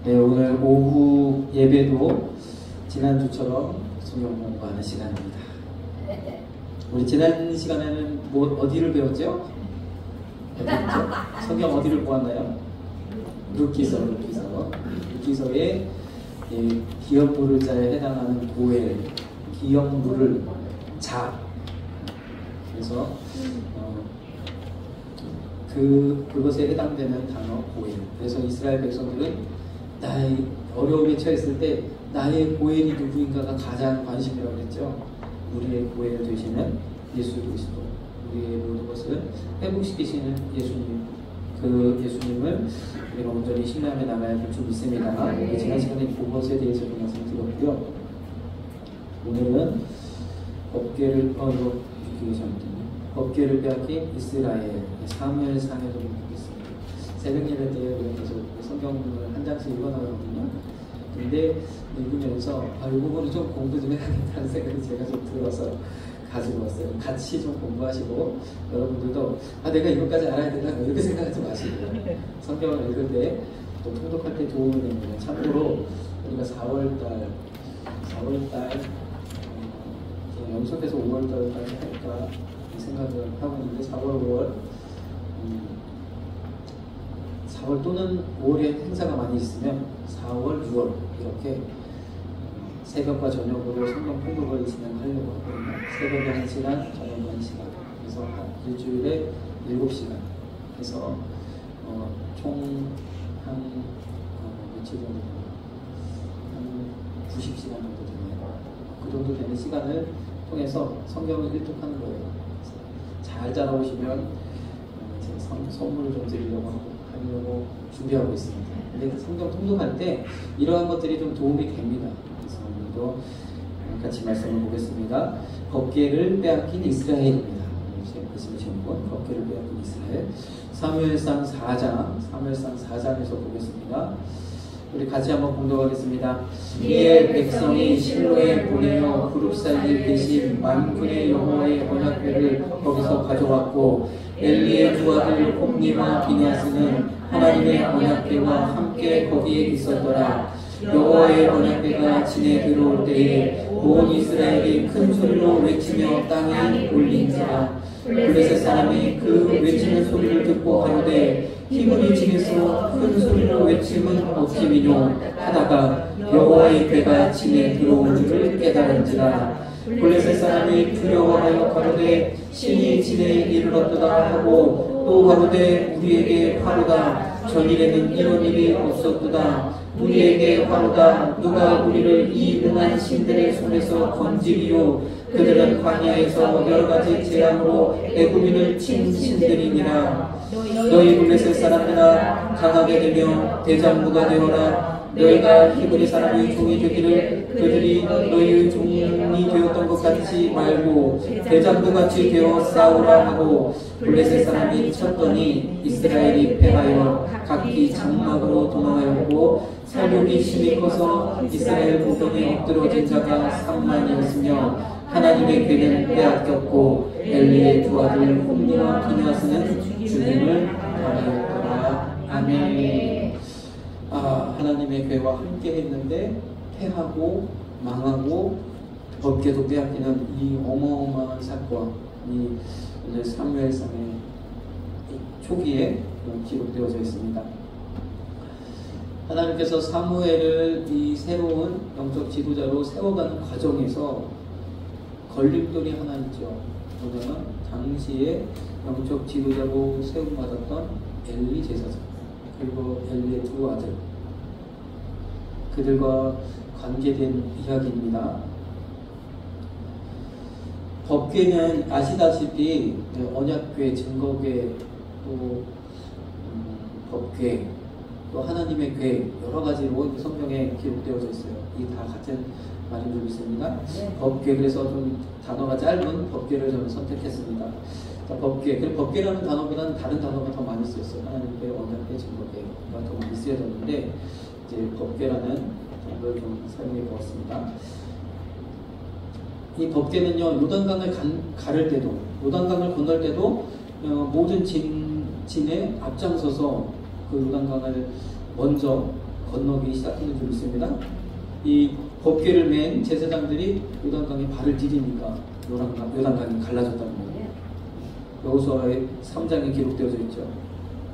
네, 오늘 오후 예배도 지난주처럼 성경 공부하는 시간입니다. 우리 지난 시간에는 어디를 배웠죠? 성경 어디를 보았나요? 룻기서의 기업 부를 자에 해당하는 고엘, 기업 부를 자. 그래서 그것에 해당되는 단어 고엘. 그래서 이스라엘 백성들은 나의 어려움에 처했을 때 나의 고엘이 누구인가가 가장 관심이라고 했죠. 우리의 고엘 되시는 예수 그리스도, 우리의 모든 것을 회복시키시는 예수님, 그 예수님을 우리가 온전히 신뢰하며 나가야 될 줄 믿습니다. 지난 시간에 그것에 대해서 좀 말씀드렸고요. 오늘은 법궤를 빼앗긴 이스라엘 사무엘상에서 보겠습니다. 새벽 예배 때 우리가 계속 성경을 한 장씩 읽어나가거든요. 근데 읽으면서 이 부분을 좀 공부 좀 해야겠다는 생각이 제가 좀 들어서 가지고 왔어요. 같이 좀 공부하시고 여러분들도 내가 이것까지 알아야 된다 이렇게 생각하지 마시고 성경을 읽을 때 또 통독할 때 도움이 됩니다. 참고로 우리가 4월달 연속해서 5월달까지 할까 생각을 하고 있는데 4월 또는 5월에 행사가 많이 있으면 4월, 6월 이렇게 새벽과 저녁으로 성경 통독을 진행하려고 하거든요. 새벽에 1시간, 저녁에 1시간. 그래서 일주일에 7시간. 그래서 총 한 며칠 정도 되나요? 한 90시간 정도 되나요? 그 정도 되는 시간을 통해서 성경을 일독하는 거예요. 잘 따라오시면 제가 선물을 좀 드리려고 준비하고 있습니다. 근데 성경 통독할 때 이러한 것들이 좀 도움이 됩니다. 그래서 오늘도 같이 말씀을 보겠습니다. 법궤를 빼앗긴 이스라엘입니다. 말씀을 제목은 법궤를 빼앗긴 이스라엘. 사무엘상 4장에서 보겠습니다. 우리 같이 한번 공독하겠습니다. 이에 백성이 실로에 보내어 그룹 사이에 계신 만군의 여호와의 언약궤를 거기서 가져왔고 엘리의 두 아들 홈니와 비냐스는 하나님의 언약궤와 함께 거기에 있었더라. 여호와의 언약궤가 진에 들어올 때에 온 이스라엘이 큰 소리로 외치며 땅에 올린지라. 블레셋 사람이 그 외치는 소리를 듣고 가로되 히브리 집에서 큰 소리로 외침은 어찌미뇨 하다가 여호와의 궤가 진에 들어온 줄을 깨달은지라. 블레셋 사람이 두려워하여 가로되 신이 진에 이르렀도다 하고 또 가로되 우리에게 화로다. 전일에는 이런 일이 없었도다. 우리에게 화로다. 누가 우리를 이 능한 신들의 손에서 건지리요. 그들은 광야에서 여러 가지 재앙으로 애굽인을 친 신들이니라. 너희 블레셋 사람들아, 강하게 되며 대장부가 되어라. 너희가 히브리 사람의 종이 되기를 그들이 너희의 종이 되었던 것 같이 말고 대장부같이 되어 싸우라 하고, 블레셋 사람이 쳤더니 이스라엘이 패하여 각기 장막으로 도망하였고, 살육이 심히 커서 이스라엘 부경에 엎드러진 자가 3만이었으며 하나님의 괴는 빼앗겼고 엘리의 두 아들 홈니와 비느하스는 죽임을 당하였더라. 아멘. 하나님의 괴와 함께 했는데 패하고 망하고 법궤도 빼앗기는 이 어마어마한 사건이 오늘 사무엘상의 초기에 기록되어져 있습니다. 하나님께서 사무엘을 이 새로운 영적 지도자로 세워가는 과정에서 걸림돌이 하나 있죠. 뭐냐면 당시에 영적 지도자로 세움받았던 엘리 제사장, 그리고 엘리의 두 아들, 그들과 관계된 이야기입니다. 법궤는 아시다시피 언약궤, 증거궤, 또 법궤, 또 하나님의 궤, 여러 가지로 성경에 기록되어져 있어요. 이 다 같은 말인 줄 믿습니다. 네. 법궤, 그래서 좀 단어가 짧은 법궤를 저는 선택했습니다. 자, 법궤, 그리고 법궤라는 단어보다는 다른 단어가 더 많이 쓰였어요. 하나님께 언약궤, 증거궤가 더 많이 쓰여졌는데 이제 법궤라는 단어를 좀 사용해 보았습니다. 이 법궤는요, 요단강을 가를 때도, 요단강을 건널 때도 모든 진에 앞장서서 그 요단강을 먼저 건너기 시작하는 줄 믿습니다. 이 법궤를 맨 제사장들이 요단강에 발을 디디니까 요단강이 갈라졌다는 거예요. 여호수아의 3장에 기록되어져 있죠.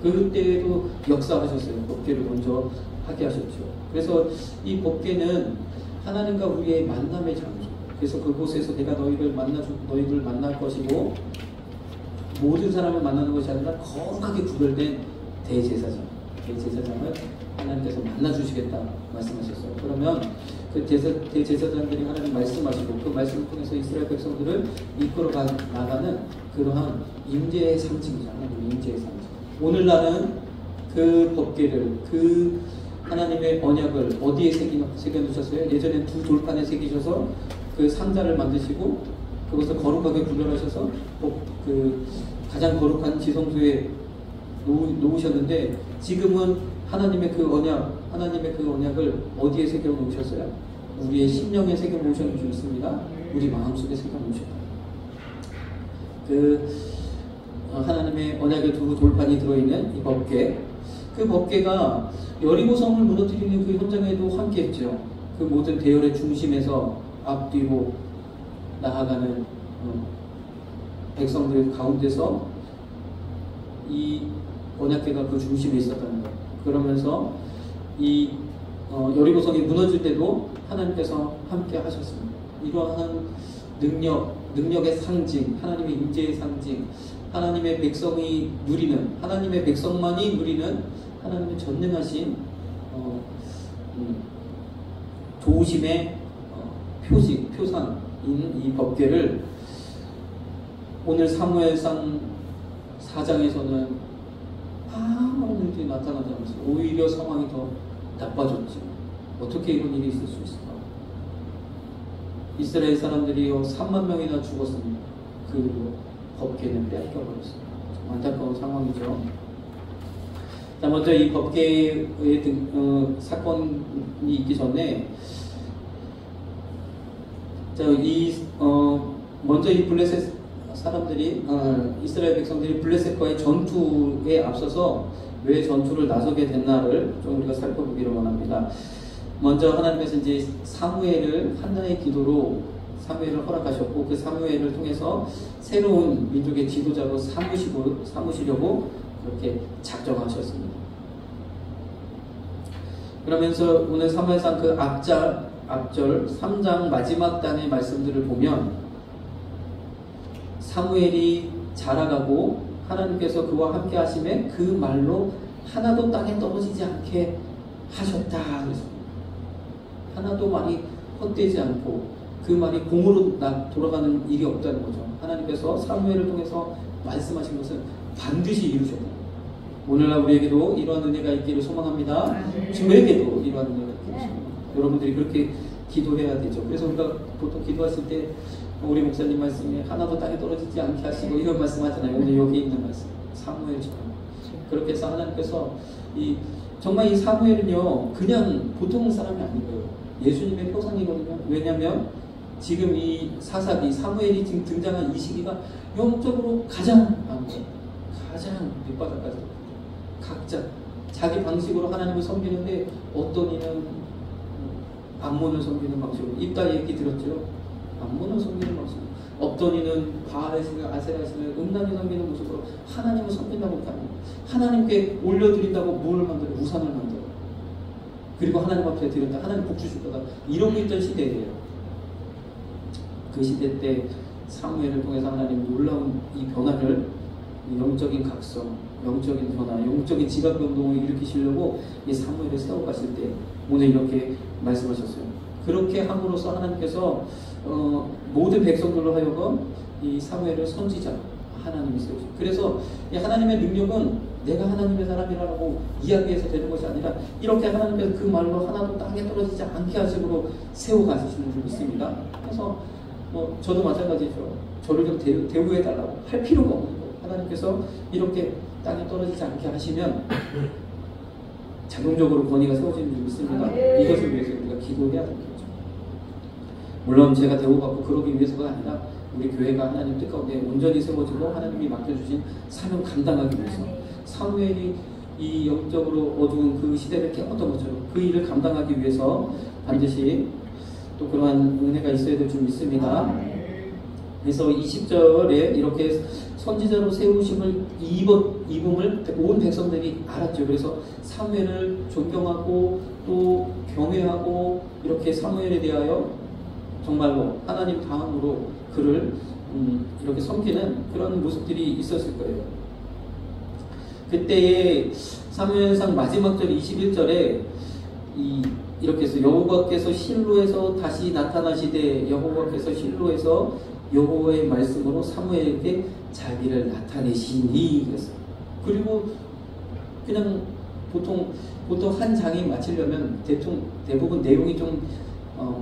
그때도 역사하셨어요. 법궤를 먼저 하게 하셨죠. 그래서 이 법궤는 하나님과 우리의 만남의 장소. 그래서 그곳에서 내가 너희를 만날 것이고, 모든 사람을 만나는 것이 아니라 거룩하게 구별된 대제사장을 하나님께서 만나주시겠다 말씀하셨어요. 그러면 그 대제사장들이 하나님 말씀하시고 그 말씀을 통해서 이스라엘 백성들을 이끌어 나가는 그러한 임재의 상징이죠. 하나님의 임재의 상징. 오늘날은 그 법궤를, 그 하나님의 언약을 어디에 새겨놓으셨어요? 예전에 두 돌판에 새기셔서 그 상자를 만드시고 그것을 거룩하게 분별하셔서 그 가장 거룩한 지성소에 놓으셨는데, 지금은 하나님의 그 언약을 어디에 새겨 놓으셨어요? 우리의 심령에 새겨 놓으신 줄 있습니다. 우리 마음속에 새겨 놓으셨다. 하나님의 언약의 두 돌판이 들어있는 이 법궤, 그 법궤가 여리고성을 무너뜨리는 그 현장에도 함께했죠. 그 모든 대열의 중심에서 앞뒤로 나아가는 백성들 가운데서 이 언약궤가 그 중심에 있었다는 것. 그러면서 이 여리고성이 무너질 때도 하나님께서 함께 하셨습니다. 이러한 능력의 상징, 하나님의 임재의 상징, 하나님의 백성이 누리는, 하나님의 백성만이 누리는 하나님의 전능하신 도우심의 표상인 이 법궤를 오늘 사무엘상 4장에서는 아무런 일들이 나타나지 않았어요. 오히려 상황이 더 나빠졌지. 어떻게 이런 일이 있을 수 있을까? 이스라엘 사람들이 3만 명이나 죽었습니다. 그 법궤는 빼앗겨버렸어요. 안타까운 상황이죠. 자, 먼저 이 법궤의 사건이 있기 전에, 먼저 이 블레셋 사람들이, 이스라엘 백성들이 블레셋과의 전투에 앞서서 왜 전투를 나서게 됐나를 좀 우리가 살펴보기를 원합니다. 먼저 하나님께서 이제 사무엘을 한나의 기도로 사무엘을 허락하셨고, 그 사무엘을 통해서 새로운 민족의 지도자로 삼으시려고 그렇게 작정하셨습니다. 그러면서 오늘 사무엘상 그 앞절 3장 마지막 단의 말씀들을 보면 사무엘이 자라가고 하나님께서 그와 함께 하심에 그 말로 하나도 땅에 떨어지지 않게 하셨다 그랬습니다. 하나도 말이 헛되지 않고 그 말이 공으로 돌아가는 일이 없다는 거죠. 하나님께서 사무엘을 통해서 말씀하신 것은 반드시 이루셨다. 오늘날 우리에게도 이러한 은혜가 있기를 소망합니다. 저에게도 이러한 은혜가 있기를 소망합니다. 여러분들이 그렇게 기도해야 되죠. 그래서 우리가 보통 기도하실 때 우리 목사님 말씀에 하나도 땅에 떨어지지 않게 하시고 이런 말씀 하잖아요. 오늘 여기 있는 말씀 사무엘처럼 그렇게 해서 하나님께서 정말 이 사무엘은요 그냥 보통 사람이 아니고요 예수님의 표상이거든요. 왜냐하면 지금 이 사사기 사무엘이 지금 등장한 이 시기가 영적으로 가장 밑바닥까지 각자 자기 방식으로 하나님을 섬기는데 어떤 이는 암몬을 섬기는 방식으로 이따 얘기 들었죠. 암몬을 섬기는 방식으로 어떤 이는 바알신을 아세라신을 음란히 섬기는 모습으로 하나님을 섬긴다고 하는 하나님께 올려드린다고 뭘 만들어 우상을 만들어 그리고 하나님 앞에 드렸다 하나님 복 주실 거다 이러고 있던 시대예요. 그 시대 때 사무엘을 통해서 하나님 놀라운 이 변화를 영적인 각성, 영적인 변화, 영적인 지각 변동을 일으키시려고 이 사무엘을 세워가실 때 오늘 이렇게 말씀하셨어요. 그렇게 함으로써 하나님께서 모든 백성들로 하여금 이 사무엘을 선지자 하나님이 세우시고 그래서 이 하나님의 능력은 내가 하나님의 사람이라고 이야기해서 되는 것이 아니라 이렇게 하나님께서 그 말로 하나도 땅에 떨어지지 않게 하심으로 세워가시는 줄 믿습니다. 그래서 저도 마찬가지죠. 저를 좀 대우해달라고 할 필요가 없는 거예요. 하나님께서 이렇게 땅에 떨어지지 않게 하시면 자동적으로 권위가 세워지는 줄 믿습니다. 이것을 위해서 우리가 기도해야 되는 거죠. 물론 제가 대우받고 그러기 위해서가 아니라 우리 교회가 하나님 뜻 가운데 온전히 세워지고 하나님이 맡겨주신 사명 감당하기 위해서 사무엘이 이 영적으로 어두운 그 시대를 깨웠던 것처럼 그 일을 감당하기 위해서 반드시 또 그러한 은혜가 있어야 될 줄 믿습니다. 그래서 20절에 이렇게 선지자로 세우심을 입음을 온 백성들이 알았죠. 그래서 사무엘을 존경하고 또 경외하고 이렇게 사무엘에 대하여 정말로 하나님 다음으로 그를 이렇게 섬기는 그런 모습들이 있었을 거예요. 그때의 사무엘상 마지막 절 21절에 이렇게 해서 여호와께서 실로에서 다시 나타나시되 여호와께서 실로에서 여호와의 말씀으로 사무엘에게 자기를 나타내시니 그랬어요. 그리고 그냥 보통 한 장이 마치려면 대부분 내용이 좀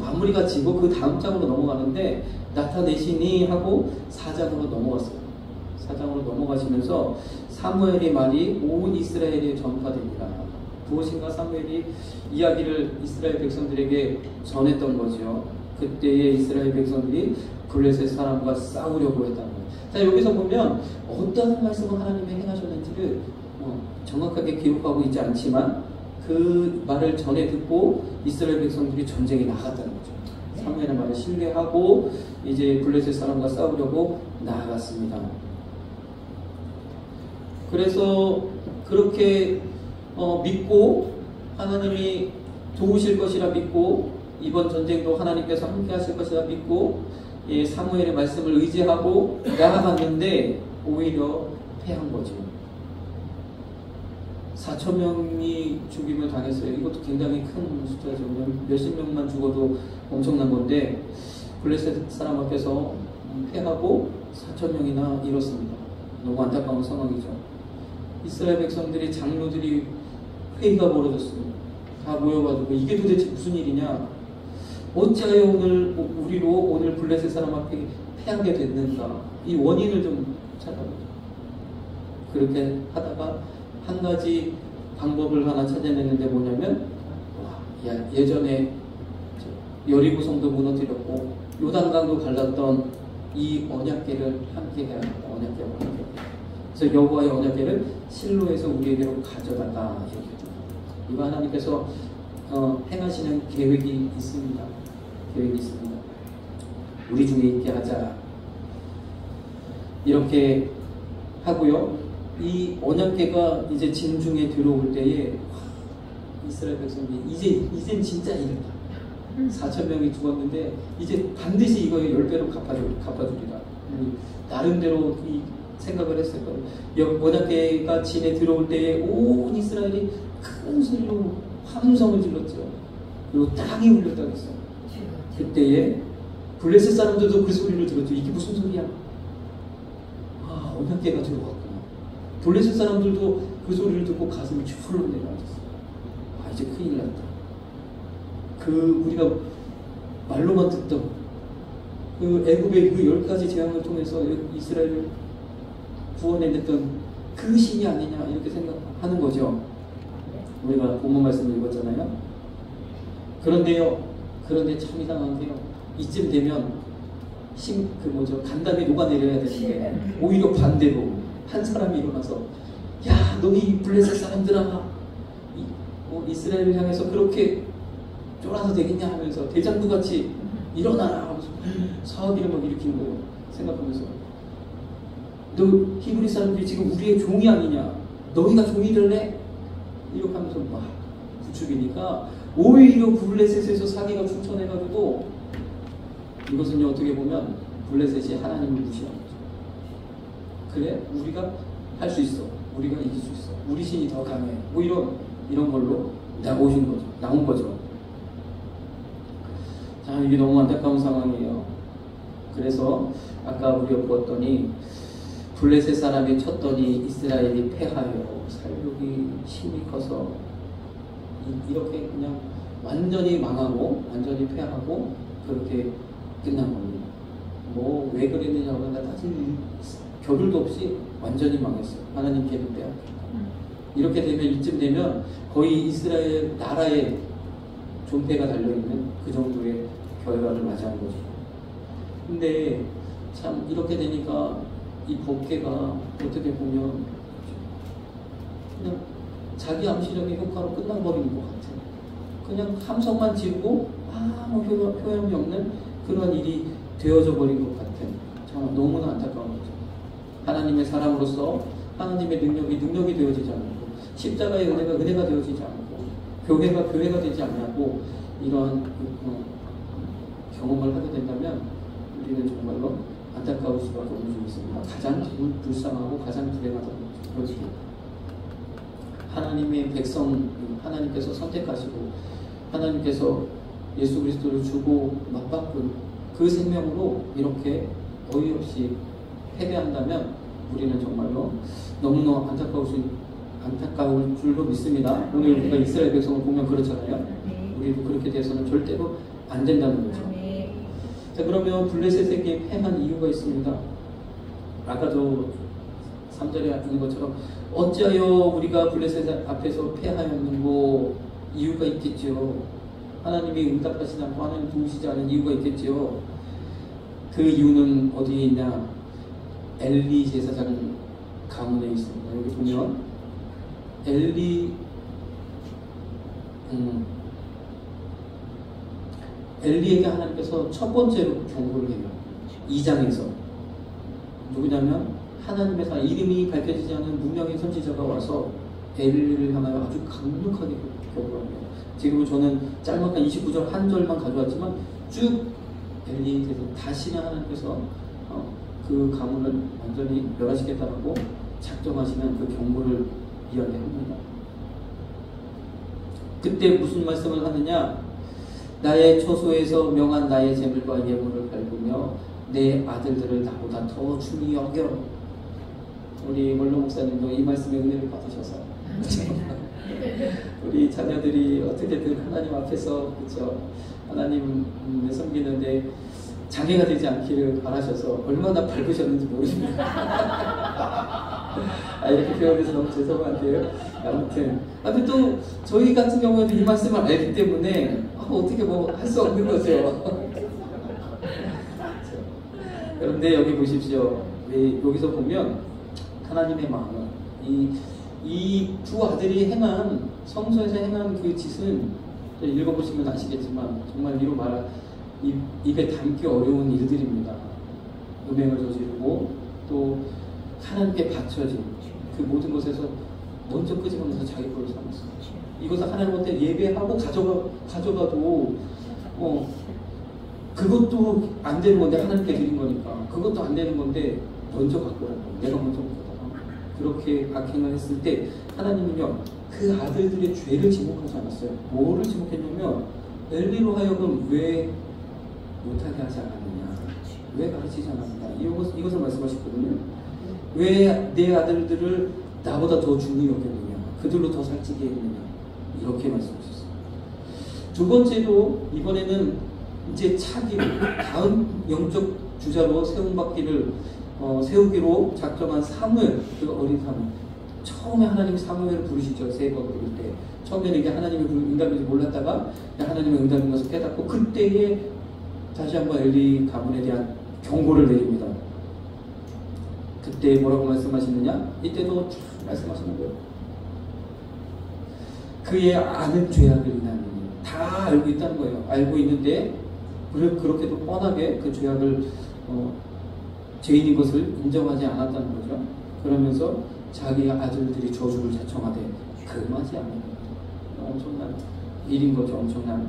마무리가 지고 그 다음 장으로 넘어가는데 나타내시니 하고 4장으로 넘어갔어요. 4장으로 넘어가시면서 사무엘의 말이 온 이스라엘에 전파됩니다. 무엇인가 사무엘이 이야기를 이스라엘 백성들에게 전했던 거죠. 그때의 이스라엘 백성들이 블레셋 사람과 싸우려고 했다는 거예요. 자, 여기서 보면 어떤 말씀을 하나님이 행하셨는지를 정확하게 기록하고 있지 않지만 그 말을 전해 듣고 이스라엘 백성들이 전쟁에 나갔다는 거죠. 사무엘의 말을 신뢰하고 이제 블레셋 사람과 싸우려고 나아갔습니다. 그래서 그렇게 믿고 하나님이 도우실 것이라 믿고 이번 전쟁도 하나님께서 함께 하실 것이라 믿고 사무엘의 말씀을 의지하고 나아갔는데 오히려 패한 거죠. 4,000명이 죽임을 당했어요. 이것도 굉장히 큰 숫자죠. 몇십 명만 죽어도 엄청난 건데 블레셋 사람 앞에서 패하고 4,000명이나 잃었습니다. 너무 안타까운 상황이죠. 이스라엘 백성들이 장로들이 회의가 벌어졌습니다. 다 모여가지고 이게 도대체 무슨 일이냐? 어찌하여 우리로 오늘 블레셋 사람 앞에 패하게 됐는가? 이 원인을 좀 찾아보죠. 그렇게 하다가 한 가지 방법을 하나 찾아냈는데 뭐냐면 예전에 여리고 성도 무너뜨렸고 요단강도 갈랐던 이 언약궤를 함께 해야 합니다. 언약궤와 함께. 그래서 여호와의 언약궤를 실로에서 우리에게로 가져다가 이렇게 됩니다. 이거 하나님께서 행하시는 계획이 있습니다. 계획이 있습니다. 우리 중에 있게 하자. 이렇게 하고요. 이 언약궤가 이제 진중에 들어올 때에 이스라엘 백성들이 이젠 진짜 이른다. 4,000명이 죽었는데 이제 반드시 이거에 10배로 갚아주리라. 나름대로 이 생각을 했을 거예요. 언약궤가 진에 들어올 때에 온 이스라엘이 큰 소리로 함성을 질렀죠. 그리고 땅이 울렸다고 했어요. 그때에 블레셋 사람들도 그 소리를 들었죠. 이게 무슨 소리야? 아, 언약궤가 들어왔구나. 블레셋 사람들도 그 소리를 듣고 가슴이 철렁 내려앉았어요. 아, 이제 큰일 났다. 우리가 말로만 듣던 그 애굽의 그 10가지 재앙을 통해서 이스라엘을 구원해냈던 그 신이 아니냐 이렇게 생각하는 거죠. 우리가 본문 말씀을 읽었잖아요. 그런데 참 이상한 게요. 이쯤 되면 간담이 녹아내려야 되는데 오히려 반대로 한 사람이 일어나서 야, 너희 블레셋 사람들아, 이스라엘을 향해서 그렇게 쫄아서 되겠냐 하면서 대장부같이 일어나라 하면서 사업이를 막 일으키는 거예요. 생각하면서 너 히브리 사람들이 지금 우리의 종이 아니냐, 너희가 종이 될래? 이렇게 하면서 막 부추기니까 오히려 블레셋에서 사기가 충천해가지고 이것은요, 어떻게 보면 블레셋이 하나님을 무시한 거죠. 그래? 우리가 할 수 있어. 우리가 이길 수 있어. 우리 신이 더 강해. 뭐 이런 걸로 나온 거죠. 자, 이게 너무 안타까운 상황이에요. 그래서 아까 우리가 보았더니 블레셋 사람이 쳤더니 이스라엘이 패하여 살육이 힘이 커서 이렇게 그냥 완전히 망하고 완전히 패하고 그렇게 끝난 겁니다. 뭐 왜 그랬느냐고 따질 겨를도 없이 완전히 망했어요. 하나님께는 빼앗겼다. 이렇게 되면 이쯤 되면 거의 이스라엘 나라에 존폐가 달려있는 그 정도의 결과를 맞이한 거죠. 근데 참 이렇게 되니까 이 법궤가 어떻게 보면 그냥 자기 암시력의 효과로 끝나버리는 것 같아요. 그냥 함성만 지르고 아무 효용이 없는 그런 일이 되어져 버린 것 같은, 정말 너무나 안타까운 거죠. 하나님의 사람으로서 하나님의 능력이 되어지지 않고, 십자가의 은혜가 되어지지 않고, 교회가 되지 않냐고 이런 경험을 하게 된다면 우리는 정말로 안타까울 수밖에 없는 줄 있습니다. 가장 불쌍하고 가장 불행하다는 거죠. 하나님의 백성, 하나님께서 선택하시고 하나님께서 예수 그리스도를 주고 맞바꾼 그 생명으로 이렇게 어이없이 패배한다면 우리는 정말로 너무너무 안타까울 줄로 믿습니다. 오늘 우리가 이스라엘 백성을 보면 그렇잖아요. 우리도 그렇게 돼서는 절대로 안 된다는 거죠. 자, 그러면 블레셋에게 패한 이유가 있습니다. 아까도 3절에 있는 것처럼 어찌하여 우리가 블레셋 앞에서 패하였는고, 이유가 있겠지요. 하나님이 응답하시지 않고 하나님 도우시지 않은 이유가 있겠지요. 그 이유는 어디에 있냐? 엘리 제사장 가문에 있습니다. 여기 보면 엘리에게 하나님께서 첫 번째로 경고를 해요. 2장에서 누구냐면 하나님의 사람, 이름이 밝혀지지 않은 무명의 선지자가 와서 엘리를 향하여 아주 강력하게 경고를 합니다. 지금은 저는 짤막한 29절 한 절만 가져왔지만 쭉 엘리에 대해서 다시는 하나님께서 그 가문을 완전히 멸하시겠다라고 작정하시는 그 경고를 이야기합니다. 그때 무슨 말씀을 하느냐? 나의 처소에서 명한 나의 재물과 예물을 밟으며 내 아들들을 나보다 더 중히 여겨. 우리 원로 목사님도 이 말씀에 은혜를 받으셔서 우리 자녀들이 어떻게든 하나님 앞에서 그렇죠, 하나님을 섬기는데 장애가 되지 않기를 바라셔서 얼마나 밟으셨는지 모르십니다. 이렇게 표현해서 너무 죄송한데요. 아무튼 또 저희 같은 경우에도 이 말씀을 알기 때문에 어떻게 뭐 할 수 없는 거죠. 그런데 여기 보십시오. 여기서 보면 하나님의 마음은 이 두 아들이 행한, 성소에서 행한 그 짓은 읽어보시면 아시겠지만 정말 입에 담기 어려운 일들입니다. 음행을 저지르고 또 하나님께 바쳐진 그 모든 것에서 먼저 끄집어내서 자기 거로 삼았어요. 이것을 하나님한테 예배하고 가져가도 그것도 안 되는 건데, 하나님께 드린 거니까 그것도 안 되는 건데 먼저 갖고 오라고, 내가 먼저 갖고 오라고. 그렇게 악행을 했을 때 하나님은요 그 아들들의 죄를 지목하지 않았어요. 뭐를 지목했냐면 엘리로 하여금 왜 못하게 하지 않았느냐, 왜 가르치지 않았느냐, 이것을 말씀하셨거든요. 왜 내 아들들을 나보다 더 중히 여겼느냐, 그들로 더 살찌게 했느냐, 이렇게 말씀하셨어요. 두 번째로 이번에는 이제 차기로 다음 영적 주자로 세우기로 작정한 사무엘, 그 어린 사무엘. 처음에 하나님이 사무엘을 부르시죠. 세 번 부를 때. 처음에는 이게 하나님의 응답인지 몰랐다가 하나님의 응답인 것을 깨닫고 그때에 다시 한번 엘리 가문에 대한 경고를 내립니다. 그때 뭐라고 말씀하시느냐? 이때도 쭉 말씀하시는 거예요. 그의 아는 죄악을 인하느니, 다 알고 있다는 거예요. 알고 있는데 그렇게도 뻔하게 그 죄악을 죄인인 것을 인정하지 않았다는 거죠. 그러면서 자기 아들들이 저주를 자청하되 금하지 않는 엄청난 일인 거죠. 엄청난.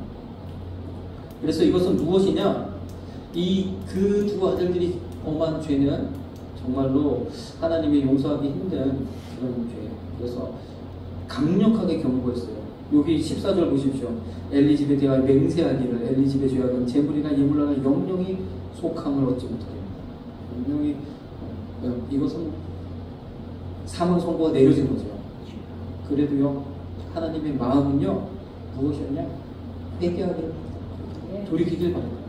그래서 이것은 무엇이냐? 그 두 아들들이 범한 죄는 정말로 하나님이 용서하기 힘든 그런 죄. 그래서 강력하게 경고했어요. 여기 14절 보십시오. 엘리 집에 대하여 맹세하기를 엘리 집의 죄악은 재물이나 예물이나 영영이 속함을 얻지 못하게. 영영이 이것은 사망 선고가 내려진 거죠. 그래도요 하나님의 마음은요 무엇이었냐? 회개하기를 돌이키길 바랍니다.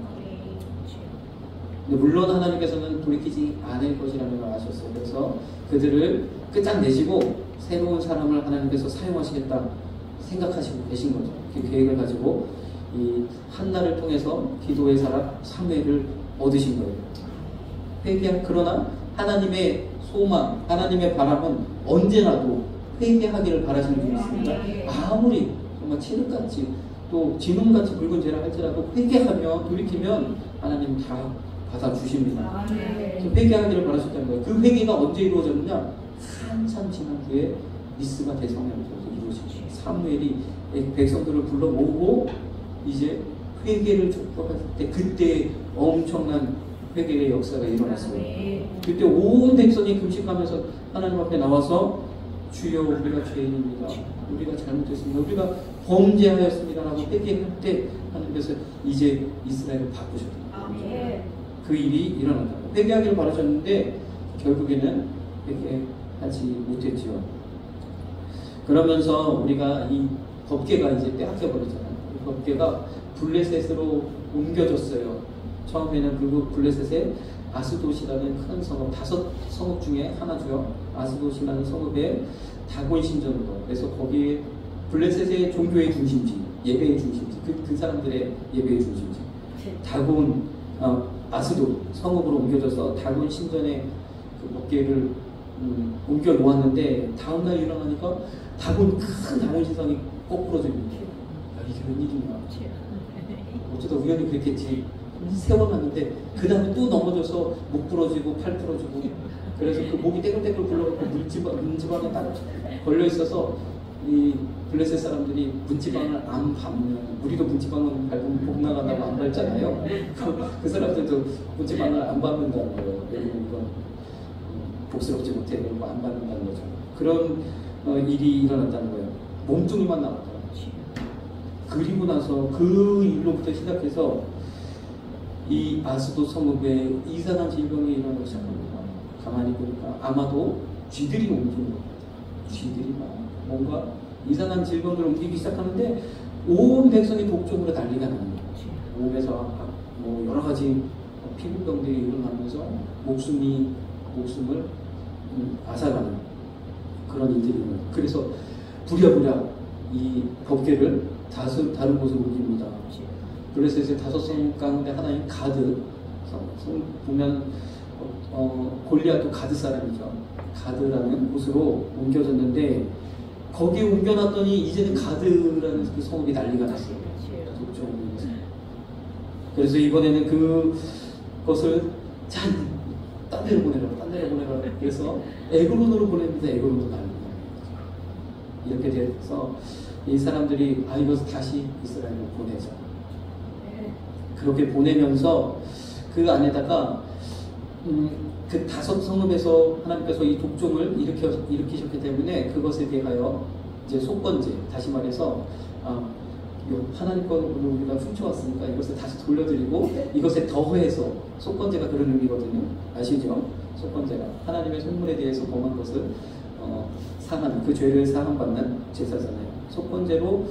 물론 하나님께서는 돌이키지 않을 것이라는 걸 아셨어요. 그래서 그들을 끝장내시고 새로운 사람을 하나님께서 사용하시겠다 생각하시고 계신 거죠. 그 계획을 가지고 이 한나를 통해서 기도의 사람 사무엘을 얻으신 거예요. 그러나 하나님의 소망, 하나님의 바람은 언제라도 회개하기를 바라시는 분이 있습니다. 아무리 정말 칠흑같이 또 진홍같이 붉은 죄를 할지라도 회개하면 돌이키면 하나님 다 받아주십니다. 회개하기를 바라셨다는 거예요. 그 회개가 언제 이루어졌느냐? 한참 지난 후에 미스가 대성령으로 이루어지죠. 사무엘이 백성들을 불러 모으고 이제 회개를 촉구할 때 그때 엄청난 회개의 역사가 일어났어요. 그때 온 백성이 금식하면서 하나님 앞에 나와서 주여 우리가 죄인입니다. 우리가 잘못했습니다. 우리가 범죄하였습니다. 라고 회개할 때 하나님께서 이제 이스라엘을 바꾸셨다. 그 일이 일어났다. 회개하기를 바라셨는데 결국에는 회개하지 못했지요. 그러면서 우리가 이 법궤가 이제 빼앗겨 버리잖아요. 이 법궤가 블레셋으로 옮겨졌어요. 처음에는 그 블레셋에 아스돗이라는 큰 성읍, 5성읍 중에 하나죠. 아스돗이라는 성읍에 다곤 신전으로. 그래서 거기에 블레셋의 종교의 중심지, 예배의 중심지, 그 사람들의 예배의 중심지. 다곤, 아스돗 성읍으로 옮겨져서 다곤 신전에 그 법궤를 옮겨 놓았는데 다음날 일어나니까 큰 다곤 신상이 거꾸러집니다. 이게 웬일이냐. 어쩌다 우연히 그랬겠지. 세워놨는데 그 다음에 또 넘어져서 목 부러지고 팔 부러지고 그래서 그 목이 떼글떼글 굴러가고 문지방에 딱 걸려있어서 이 블레셋 사람들이 문지방을 안 밟는, 우리도 문지방은 밟으면 복 나간다고 안 밟잖아요. 그 사람들도 문지방을 안 밟는다는 거예요. 왜냐면 이건 복스럽지 못해 그런 거 안 밟는다는 거죠. 그런 일이 일어났다는 거예요. 몸뚱이만 나왔다. 그리고 나서 그 일로부터 시작해서 이 아스돗 성읍에 이상한 질병이 일어나기 시작합니다. 가만히 보니까 아마도 쥐들이 옮기는 것 같아요. 쥐들이 뭔가 이상한 질병들을 옮기기 시작하는데 온 백성이 독종으로 난리가 나는 거예요. 몸에서 뭐 여러 가지 피부병들이 일어나면서 목숨을 앗아가는 그런 일들이 일어나요. 그래서 부랴부랴 이 법궤를 다른 곳으로 옮깁니다. 블레셋의 5성 가운데 하나인 가드 성 보면 골리앗도 가드 사람이죠. 가드라는 곳으로 옮겨졌는데 거기에 옮겨놨더니 이제는 가드라는 그 성읍이 난리가 났어요. 그래서 이번에는 그것을 딴 데로 보내라. 그래서 에그론으로 보냈는데 에그론도 난리가 났어요. 이렇게 돼서 이 사람들이 이것을 다시 이스라엘로 보내자. 그렇게 보내면서 그 안에다가 그 다섯 성읍에서 하나님께서 이 독종을 일으키셨기 때문에 그것에 대하여 이제 속건제, 다시 말해서 하나님 거를 우리가 훔쳐왔으니까 이것을 다시 돌려드리고 이것에 더해서, 속건제가 그런 의미거든요. 아시죠? 속건제가 하나님의 선물에 대해서 범한 것을 상하는, 그 죄를 사함받는 제사잖아요. 속건제로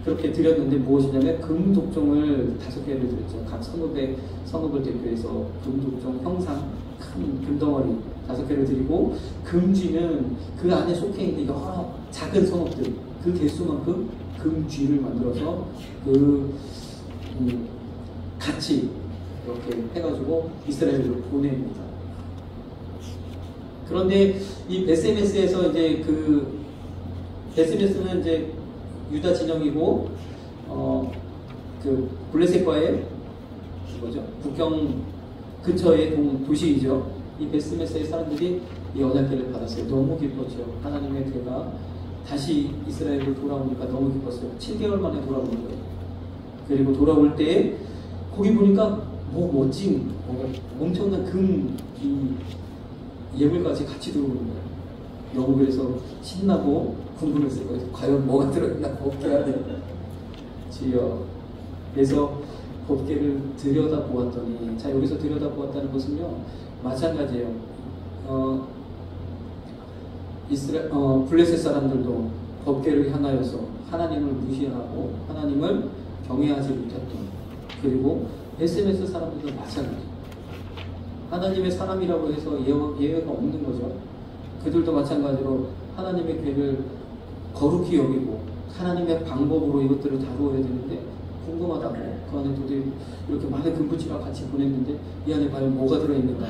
그렇게 드렸는데 무엇이냐면 금 독종을 5개를 드렸죠. 각 성읍을 대표해서 금 독종 형상 큰 금덩어리 5개를 드리고, 금쥐는 그 안에 속해 있는 여러 작은 성읍들 그 개수만큼 금쥐를 만들어서 같이 이렇게 해가지고 이스라엘로 보냅니다. 그런데 이 베세메스에서 이제 베세메스는 이제 유다 진영이고 블레셋과의 국경 근처의 도시이죠. 이 베스메스의 사람들이 이 언약궤를 받았어요. 너무 기뻤죠. 하나님의 궤가 다시 이스라엘로 돌아오니까 너무 기뻤어요. 7개월 만에 돌아오는 거예요. 그리고 돌아올 때 거기 보니까 멋진 엄청난 예물까지 같이 들어오는 거예요. 너무 그래서 신나고 궁금했어요. 과연 뭐가 들어있나 법궤 안에. 주여. 그래서 법궤를 들여다보았더니, 자, 여기서 들여다보았다는 것은요 마찬가지예요. 블레셋 사람들도 법궤를 향하여서 하나님을 무시하고 하나님을 경외하지 못했던, 그리고 베세메스 사람들도 마찬가지예요. 하나님의 사람이라고 해서 예외가 없는 거죠. 그들도 마찬가지로 하나님의 궤를 거룩히 여기고 하나님의 방법으로 이것들을 다루어야 되는데 궁금하다고 그 안에 도대체 이렇게 많은 금붙이랑 같이 보냈는데 이 안에 과연 뭐가 들어있는가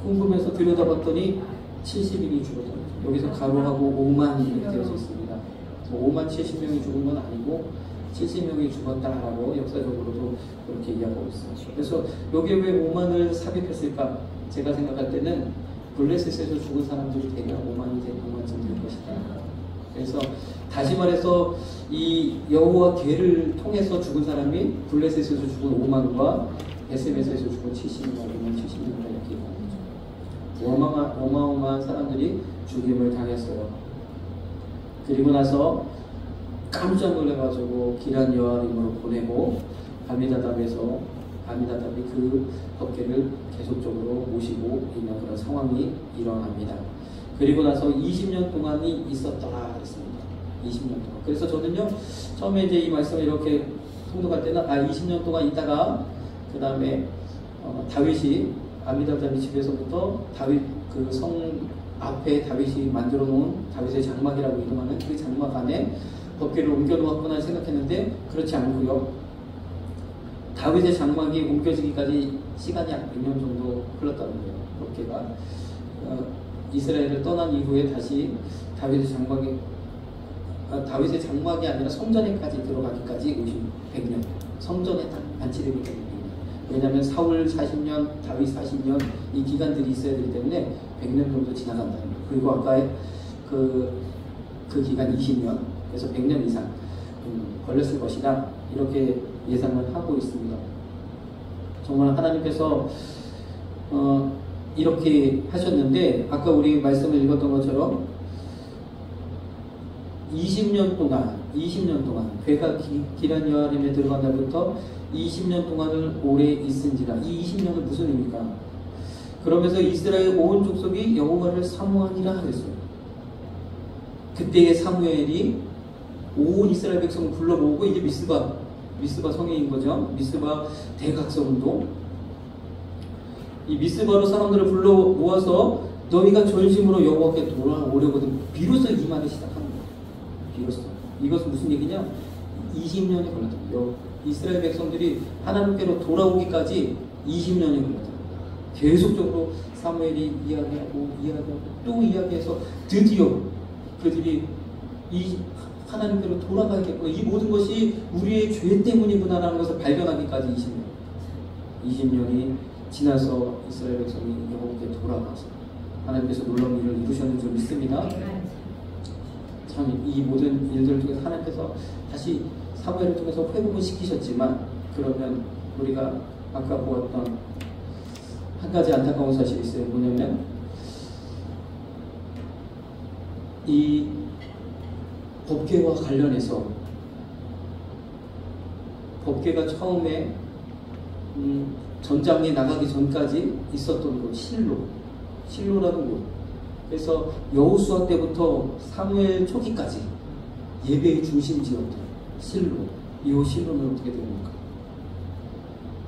궁금해서 들여다봤더니 70인이 죽었다. 여기서 가로하고 5만이 되어져 있습니다. 5만 70명이 죽은 건 아니고 70명이 죽었다라고 역사적으로도 그렇게 이야기하고 있어요. 그래서 여기에 왜 5만을 삽입했을까? 제가 생각할 때는 블레셋에서 죽은 사람들이 대략 5만쯤 될 것이다. 그래서 다시 말해서 이 여호와 궤를 통해서 죽은 사람이 블레셋에서 죽은 5만과 베세메스에서 죽은 70명, 5만 70명이라 이렇게 얘기하는 거죠. 어마어마한 사람들이 죽임을 당했어요. 그리고 나서 깜짝 놀래가지고 기란 여아림으로 보내고 아미나답이 그 법궤를 계속적으로 모시고 있는 그런 상황이 일어납니다. 그리고 나서 20년 동안이 있었더라 그랬습니다. 20년 동안. 그래서 저는요 처음에 이제 이 말씀을 이렇게 통독할 때는 20년 동안 있다가 그 다음에 다윗이 아미나답이 집에서부터 다윗 그 성 앞에 다윗이 만들어 놓은 다윗의 장막이라고 이름하는 그 장막 안에 법궤를 옮겨 놓았구나 생각했는데 그렇지 않고요. 다윗의 장막이 옮겨지기까지 시간이 약 100년 정도 흘렀다는 거예요. 법궤가 이스라엘을 떠난 이후에 다시 다윗의 장막이 아니라 성전에까지 들어가기까지 100년 성전에 딱 반치되기까지 100년. 왜냐하면 사울 40년, 다윗 40년 이 기간들이 있어야 되기 때문에 100년 정도 지나간다는 거예요. 그리고 아까 그 기간 20년, 그래서 100년 이상 걸렸을 것이다 이렇게 예상을 하고 있습니다. 정말 하나님께서 이렇게 하셨는데 아까 우리 말씀을 읽었던 것처럼 20년 동안 궤가 기란 여아림에 들어간 날부터 20년 동안을 오래 있은지라. 이 20년은 무슨 의미입니까? 그러면서 이스라엘 온 족속이 여호와를 사모하니라 그랬어요. 그때의 사무엘이 온 이스라엘 백성을 불러 모으고 이게 미스바 성회인 거죠. 미스바 대각성도 이 미스바로 사람들을 불러 모아서 너희가 전심으로 여호와께 돌아오려거든 비로소 이 말을 시작하는 거예요. 비로소. 이것은 무슨 얘기냐? 20년이 걸렸다. 이스라엘 백성들이 하나님께로 돌아오기까지 20년이 걸렸다. 계속적으로 사무엘이 이야기하고 또 이야기해서 드디어 그들이 이 하나님께로 돌아가야겠구나. 이 모든 것이 우리의 죄 때문이구나라는 것을 발견하기까지 20년이 지나서 이스라엘 백성이 여호와께 돌아가서 하나님께서 놀라운 일을 이루셨는 줄 믿습니다. 참 이 모든 일들을 통해서 하나님께서 다시 사무엘을 통해서 회복을 시키셨지만 그러면 우리가 아까 보았던 한 가지 안타까운 사실이 있어요. 뭐냐면 이 법궤와 관련해서 법궤가 처음에 전장에 나가기 전까지 있었던 곳, 실로라는 곳. 그래서 여호수아 때부터 사무엘 초기까지 예배의 중심지였던 실로. 이 실로는 어떻게 됩니까?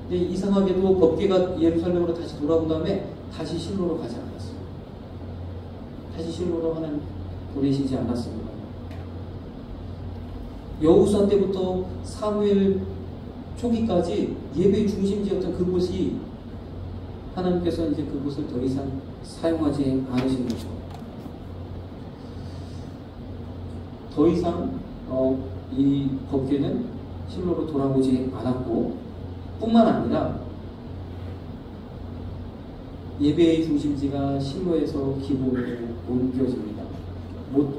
근데 이상하게도 법궤가 예루살렘으로 다시 돌아온 다음에 다시 실로로 가지 않았어요. 다시 실로로 하나님 보내시지 않았습니다. 여호수아 때부터 사무엘 초기까지 예배의 중심지였던 그곳이 하나님께서 이제 그곳을 더 이상 사용하지 않으신 거죠. 더 이상 이 법궤는 실로로 돌아오지 않았고, 뿐만 아니라 예배의 중심지가 실로에서 기브온으로 옮겨집니다.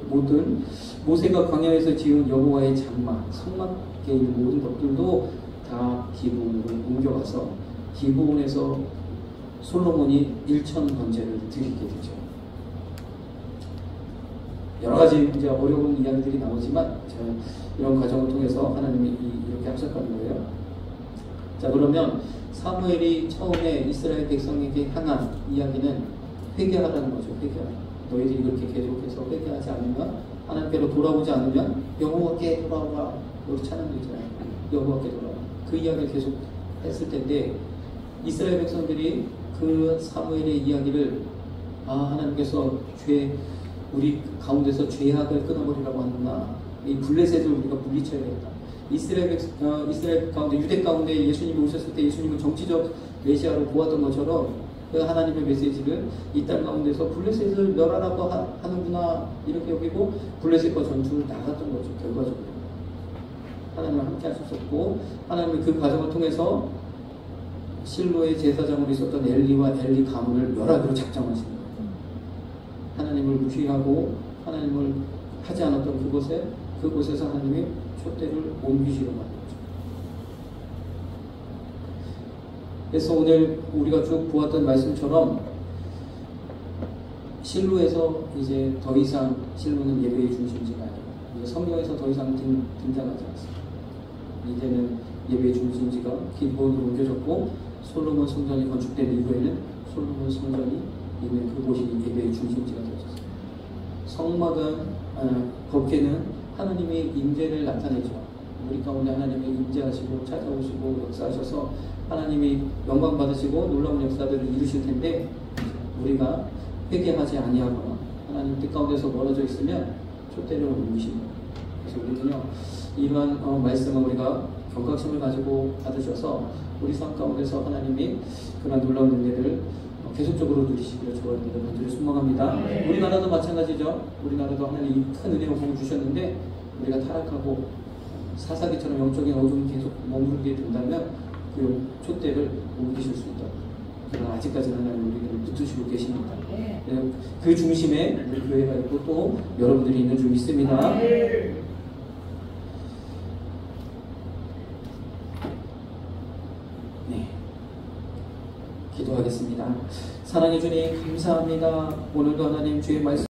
모든 모세가 광야에서 지은 여호와의 장막, 성막에 있는 모든 것들도 다 기브온으로 옮겨가서 기브온에서 솔로몬이 1천 번제를 드리게 되죠. 여러 가지 이제 어려운 이야기들이 나오지만 이런 과정을 통해서 하나님이 이렇게 하셨다는 거예요. 자, 그러면 사무엘이 처음에 이스라엘 백성에게 향한 이야기는 회개하라는 거죠. 회개하라. 너희들이 그렇게 계속해서 회개하지 않으면, 하나님께로 돌아오지 않으면 여호와께 돌아오라. 여기 찬양도 있잖아요. 여호와께 돌아오라. 그 이야기를 계속 했을 텐데, 이스라엘 백성들이 그 사무엘의 이야기를 하나님께서 우리 가운데서 죄악을 끊어버리라고 하는구나. 이 블레셋을 우리가 물리쳐야겠다. 이스라엘 가운데, 유대 가운데 예수님이 오셨을 때 예수님은 정치적 메시아로 보았던 것처럼 그 하나님의 메시지를 이 땅 가운데서 블레셋을 멸하라고 하는구나, 이렇게 여기고 블레셋과 전투를 나갔던 거죠. 결과적으로 하나님과 함께 하셨었고, 하나님은 그 과정을 통해서 실로의 제사장으로 있었던 엘리와 엘리 가문을 멸하기로 작정하신 거예요. 하나님을 무시하고 하나님을 하지 않았던 그곳에서 하나님이 촛대를 옮기시려 하는 거죠. 그래서 오늘 우리가 쭉 보았던 말씀처럼 실로에서 이제 더 이상 실로는 예배의 중심지가 아니에요. 이제 성경에서 더 이상 등장하지 않습니다. 이제는 예배의 중심지가 기브온으로 옮겨졌고, 솔로몬 성전이 건축된 이후에는 솔로몬 성전이 있는 그곳이 예배의 중심지가 되었습니다. 성막은 법궤는 하나님의 임재를 나타내죠. 우리 가운데 하나님이 임재하시고 찾아오시고 역사하셔서 하나님이 영광 받으시고 놀라운 역사들을 이루실 텐데, 우리가 회개하지 아니하거나 하나님 뜻 가운데서 멀어져 있으면 촛대를 옮기십니다. 그래서 우리는요, 이러한 말씀을 우리가 경각심을 가지고 받으셔서 우리 삶 가운데서 하나님이 그런 놀라운 은혜를 계속적으로 누리시기를 저희들 간절히 소망합니다. 우리나라도 마찬가지죠. 우리나라도 하나님이 큰 은혜로 복을 주셨는데, 우리가 타락하고 사사기처럼 영적인 어둠이 계속 머무르게 된다면 그 촛대를 옮기실 수 있다. 그러나 아직까지는 하나님 우리를 붙드시고 계십니다. 그 중심에 우리 교회가 있고 또 여러분들이 있는 줄 믿습니다. 기도하겠습니다. 사랑해 주님 감사합니다. 오늘도 하나님 주의 말씀